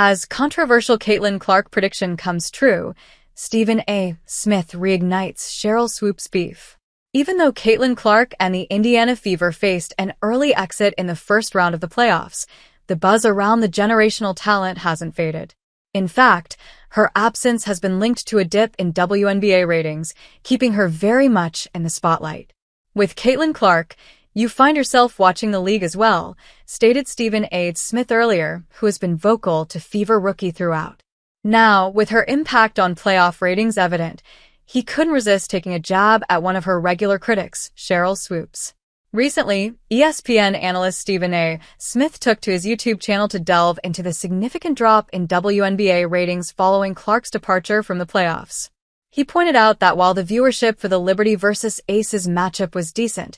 As controversial Caitlin Clark prediction comes true, Stephen A. Smith reignites Sheryl Swoopes beef. Even though Caitlin Clark and the Indiana Fever faced an early exit in the first round of the playoffs, the buzz around the generational talent hasn't faded. In fact, her absence has been linked to a dip in WNBA ratings, keeping her very much in the spotlight. With Caitlin Clark, you find yourself watching the league as well, stated Stephen A. Smith earlier, who has been vocal to Fever rookie throughout. Now, with her impact on playoff ratings evident, he couldn't resist taking a jab at one of her regular critics, Sheryl Swoopes. Recently, ESPN analyst Stephen A. Smith took to his YouTube channel to delve into the significant drop in WNBA ratings following Clark's departure from the playoffs. He pointed out that while the viewership for the Liberty vs. Aces matchup was decent,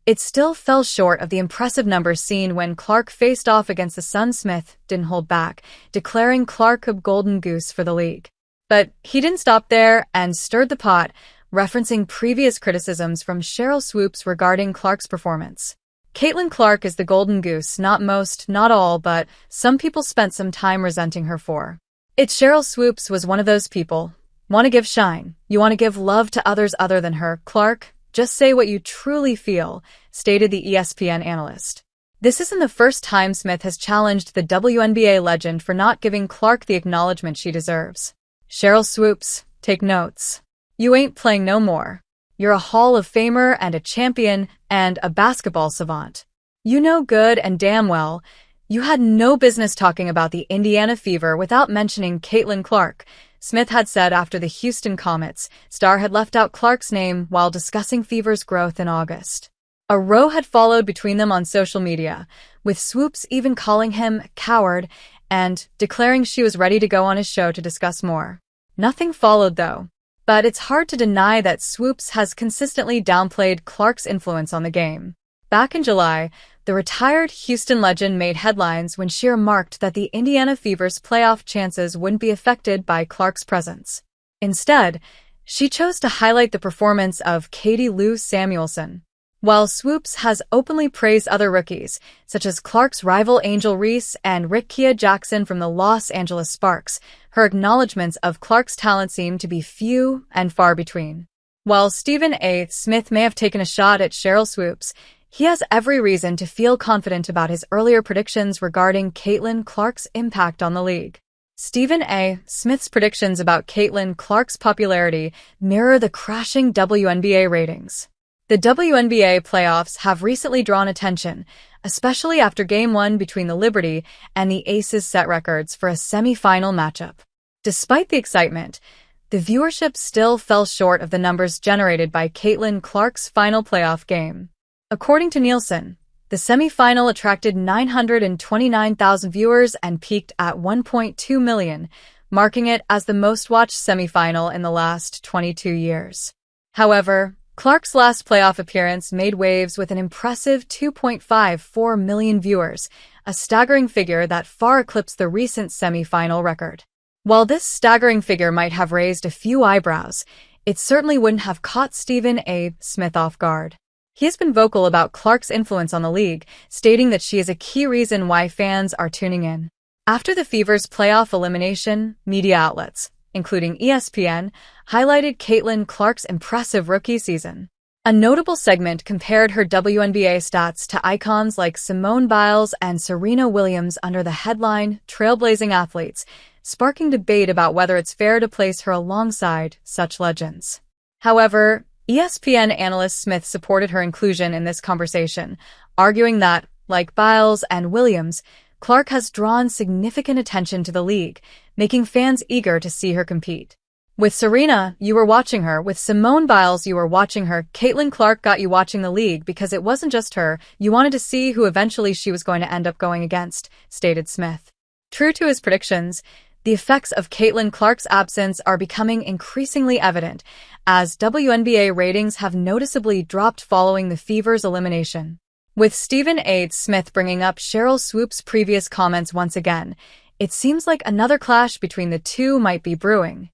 it still fell short of the impressive numbers seen when Clark faced off against the Sun. Smith didn't hold back, declaring Clark a golden goose for the league. But he didn't stop there and stirred the pot, referencing previous criticisms from Sheryl Swoopes regarding Clark's performance. Caitlin Clark is the golden goose not most, not all, but some people spent some time resenting her for. It's Sheryl Swoopes was one of those people. Want to give shine. You want to give love to others other than her. Clark, just say what you truly feel, stated the ESPN analyst. This isn't the first time Smith has challenged the WNBA legend for not giving Clark the acknowledgement she deserves. Sheryl Swoopes, take notes. You ain't playing no more. You're a Hall of Famer and a champion and a basketball savant. You know good and damn well you had no business talking about the Indiana Fever without mentioning Caitlin Clark, Smith had said after the Houston Comets star had left out Clark's name while discussing Fever's growth in August. A row had followed between them on social media, with Swoopes even calling him coward and declaring she was ready to go on his show to discuss more. Nothing followed, though. But it's hard to deny that Swoopes has consistently downplayed Clark's influence on the game. Back in July, the retired Houston legend made headlines when she remarked that the Indiana Fever's playoff chances wouldn't be affected by Clark's presence. Instead, she chose to highlight the performance of Katie Lou Samuelson. While Swoopes has openly praised other rookies, such as Clark's rival Angel Reese and Rickea Jackson from the Los Angeles Sparks, her acknowledgments of Clark's talent seem to be few and far between. While Stephen A. Smith may have taken a shot at Sheryl Swoopes, he has every reason to feel confident about his earlier predictions regarding Caitlin Clark's impact on the league. Stephen A. Smith's predictions about Caitlin Clark's popularity mirror the crashing WNBA ratings. The WNBA playoffs have recently drawn attention, especially after Game 1 between the Liberty and the Aces set records for a semi-final matchup. Despite the excitement, the viewership still fell short of the numbers generated by Caitlin Clark's final playoff game. According to Nielsen, the semi-final attracted 929,000 viewers and peaked at 1.2 million, marking it as the most-watched semi-final in the last 22 years. However, Clark's last playoff appearance made waves with an impressive 2.54 million viewers, a staggering figure that far eclipsed the recent semi-final record. While this staggering figure might have raised a few eyebrows, it certainly wouldn't have caught Stephen A. Smith off guard. He has been vocal about Clark's influence on the league, stating that she is a key reason why fans are tuning in. After the Fever's playoff elimination, media outlets, including ESPN, highlighted Caitlin Clark's impressive rookie season. A notable segment compared her WNBA stats to icons like Simone Biles and Serena Williams under the headline Trailblazing Athletes, sparking debate about whether it's fair to place her alongside such legends. However, ESPN analyst Smith supported her inclusion in this conversation, arguing that, like Biles and Williams, Clark has drawn significant attention to the league, making fans eager to see her compete. With Serena, you were watching her. With Simone Biles, you were watching her. Caitlin Clark got you watching the league because it wasn't just her. You wanted to see who eventually she was going to end up going against, stated Smith. True to his predictions, the effects of Caitlin Clark's absence are becoming increasingly evident, as WNBA ratings have noticeably dropped following the Fever's elimination. With Stephen A. Smith bringing up Sheryl Swoopes' previous comments once again, it seems like another clash between the two might be brewing.